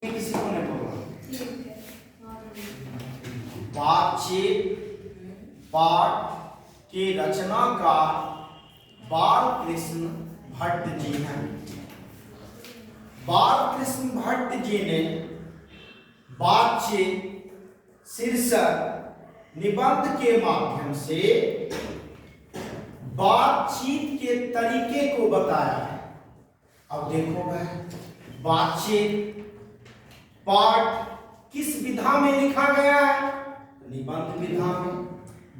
किसी को नहीं बोलना। बातचीत पाठ के रचनाकार बालकृष्ण भट्ट जी हैं। बालकृष्ण भट्ट जी ने बातचीत शीर्षक निबंध के माध्यम से बातचीत के तरीके को बताया है। अब देखो भाई, बातचीत पाठ किस विधा में लिखा गया है? निबंध विधा में।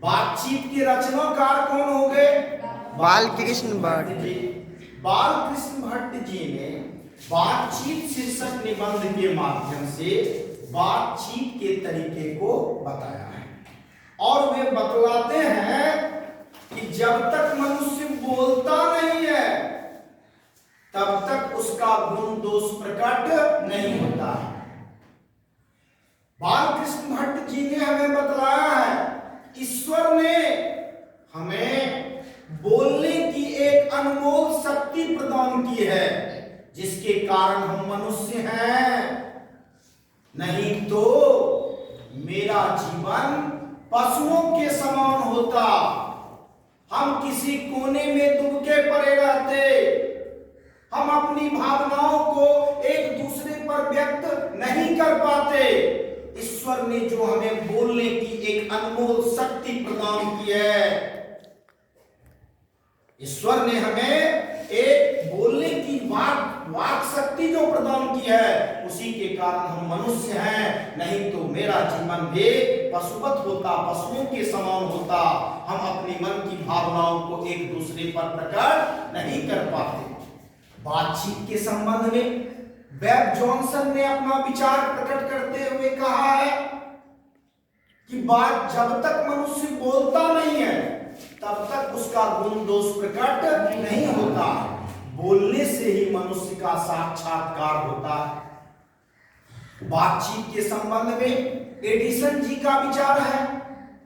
बातचीत के रचनाकार कौन हो गए? बालकृष्ण भट्ट जी। बालकृष्ण भट्ट जी ने बातचीत शीर्षक निबंध के माध्यम से बातचीत के तरीके को बताया है। और वे बतलाते हैं कि जब तक मनुष्य बोलता नहीं है तब तक उसका गुण दोष प्रकट नहीं होता है। बालकृष्ण भट्ट जी ने हमें बतलाया है, ईश्वर ने हमें बोलने की एक अनमोल शक्ति प्रदान की है, जिसके कारण हम मनुष्य हैं। नहीं तो मेरा जीवन पशुओं के समान होता। हम किसी कोने में दुबके पड़े रहते। हम अपनी भावनाओं को एक दूसरे पर व्यक्त नहीं कर पाते। ईश्वर ने जो हमें बोलने की एक अनमोल शक्ति प्रदान की है, ईश्वर ने हमें एक बोलने की वाक शक्ति जो प्रदान की है, उसी के कारण हम मनुष्य हैं। नहीं तो मेरा जीवन भी पशुवत होता, पशुओं के समान होता। हम अपनी मन की भावनाओं को एक दूसरे पर प्रकट नहीं कर पाते। बातचीत के संबंध में वेब जॉनसन ने अपना विचार प्रकट करते हुए कहा है कि बात जब तक मनुष्य बोलता नहीं है तब तक उसका गुण दोष प्रकट नहीं होता। बोलने से ही मनुष्य का साक्षात्कार होता है। बातचीत के संबंध में एडिसन जी का विचार है।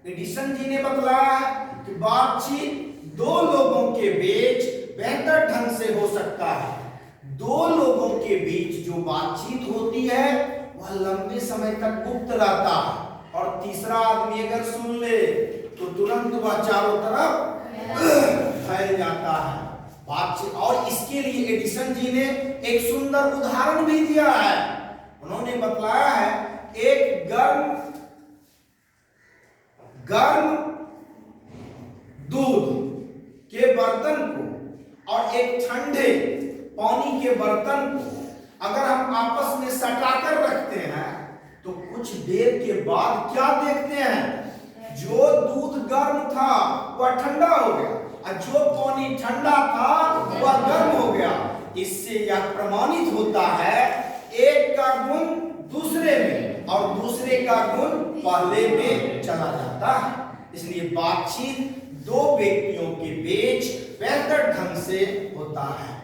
एडिसन जी ने बतलाया है कि बातचीत दो लोगों के बीच बेहतर ढंग से हो सकता है। दो लोगों के बीच जो बातचीत होती है वह लंबे समय तक गुप्त रहता है, और तीसरा आदमी अगर सुन ले तो तुरंत वह चारों तरफ फैल जाता है बातचीत। और इसके लिए एडिसन जी ने एक सुंदर उदाहरण भी दिया है। उन्होंने बतलाया है, एक गर्म दूध के बर्तन को और एक ठंडे पानी के बर्तन को अगर हम आपस में सटाकर रखते हैं तो कुछ देर के बाद क्या देखते हैं? जो दूध गर्म था वह ठंडा हो गया, और जो पानी ठंडा था वह गर्म हो गया। इससे यह प्रमाणित होता है, एक का गुण दूसरे में और दूसरे का गुण पहले में चला जाता है। इसलिए बातचीत दो व्यक्तियों के बीच बेहतर ढंग से होता है,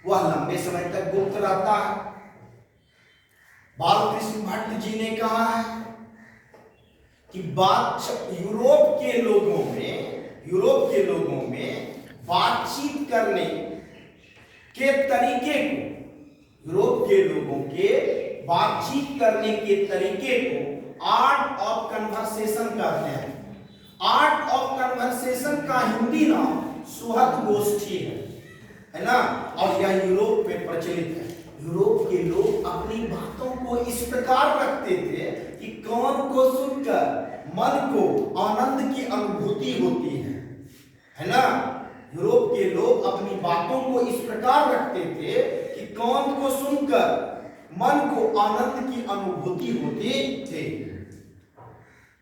वह लंबे समय तक गुप्त रहता है। बालकृष्ण भट्ट जी ने कहा है कि यूरोप के लोगों में बातचीत करने के तरीके को, यूरोप के लोगों के बातचीत करने के तरीके को आर्ट ऑफ कन्वर्सेशन कहते हैं। आर्ट ऑफ कन्वर्सेशन का हिंदी नाम सुहद गोष्ठी है ना। और यह यूरोप में प्रचलित है। यूरोप के लोग अपनी बातों को इस प्रकार रखते थे कि कान को सुनकर मन को आनंद की अनुभूति होती है ना। यूरोप के लोग अपनी बातों को इस प्रकार रखते थे कि कान को सुनकर मन को आनंद की अनुभूति होती थी।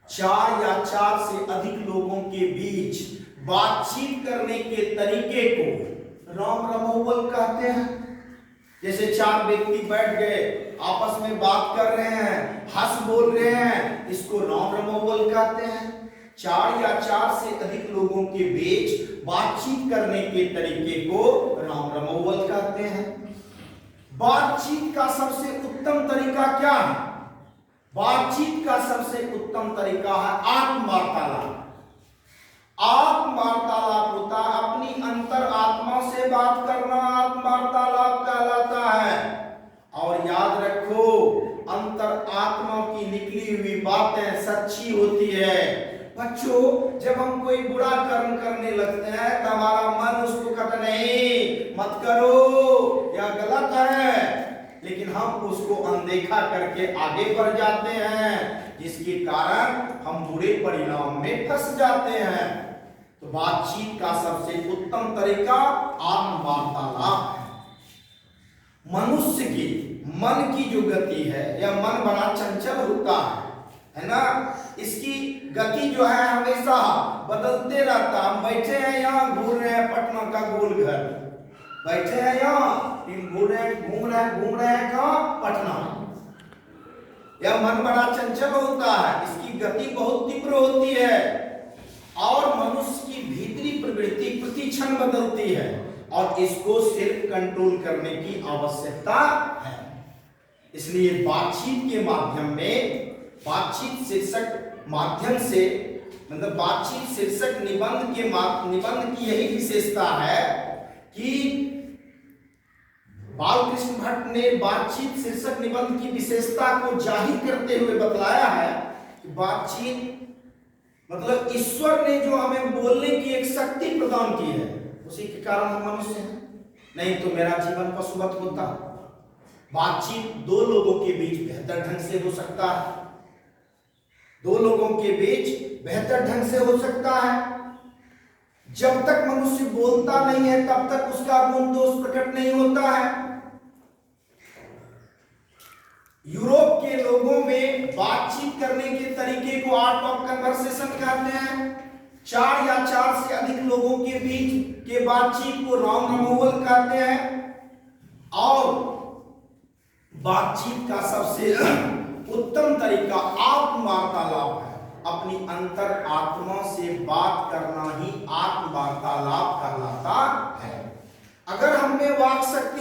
4 या 4 से अधिक लोगों के बीच बातचीत करने के तरीके को राम रमोवल कहते हैं। जैसे 4 व्यक्ति बैठ गए, आपस में बात कर रहे हैं, हंस बोल रहे हैं, इसको राम रमोवल कहते हैं। 4 या 4 से अधिक लोगों के बीच बातचीत करने के तरीके को राम रमोवल कहते हैं। बातचीत का सबसे उत्तम तरीका क्या है? बातचीत का सबसे उत्तम तरीका है आत्मवार्तालाप। आत्मवार्तालाप होता है, अपनी अंतर आत्मा से बात करना आत्मवार्तालाप कहलाता है। और याद रखो, अंतर आत्मा की निकली हुई बातें सच्ची होती है। बच्चों, जब हम कोई बुरा कर्म करने लगते हैं तो हमारा मन उसको कहता नहीं मत करो, यह गलत है, लेकिन हम उसको अनदेखा करके आगे बढ़ जाते हैं, जिसके कारण हम बुरे परिणाम में फंस जाते हैं। तो बातचीत का सबसे उत्तम तरीका आत्म वार्तालाप है। मनुष्य की मन की जो गति है, यह मन बड़ा चंचल होता है ना। इसकी गति जो है हमेशा बदलते रहता। हम बैठे हैं यहाँ, घूम रहे हैं पटना का गोल घर, बैठे हैं यहाँ, घूम रहे हैं कहाँ, पटना। यह मन बड़ा चंचल होता है, इसकी गति बहुत तीव्र होती है और मनुष्य की भीतरी प्रवृत्ति प्रति क्षण बदलती है और इसको सिर्फ कंट्रोल करने की आवश्यकता है। इसलिए बातचीत के माध्यम में, बातचीत शीर्षक माध्यम से, मतलब बातचीत शीर्षक निबंध की यही विशेषता है कि बालकृष्ण भट्ट ने बातचीत शीर्षक निबंध की विशेषता को जाहिर करते हुए बतलाया है कि बातचीत मतलब ईश्वर ने जो हमें बोलने की एक शक्ति प्रदान की है, उसी के कारण हम मनुष्य हैं, नहीं तो मेरा जीवन पशुवत होता। बातचीत दो लोगों के बीच बेहतर ढंग से हो सकता है, दो लोगों के बीच बेहतर ढंग से हो सकता है। जब तक मनुष्य बोलता नहीं है तब तक उसका गुण दोष प्रकट नहीं होता है। यूरोप के लोगों में बातचीत करने के तरीके को आर्ट ऑफ कन्वर्सेशन कहते हैं। 4 या 4 से अधिक लोगों के बीच के बातचीत को राउंड रमोवल कहते हैं। और बातचीत का सबसे उत्तम तरीका आत्म वार्तालाप है। अपनी अंतर आत्मा से बात करना ही आत्म वार्तालाप कहलाता है। अगर हम में वाक शक्ति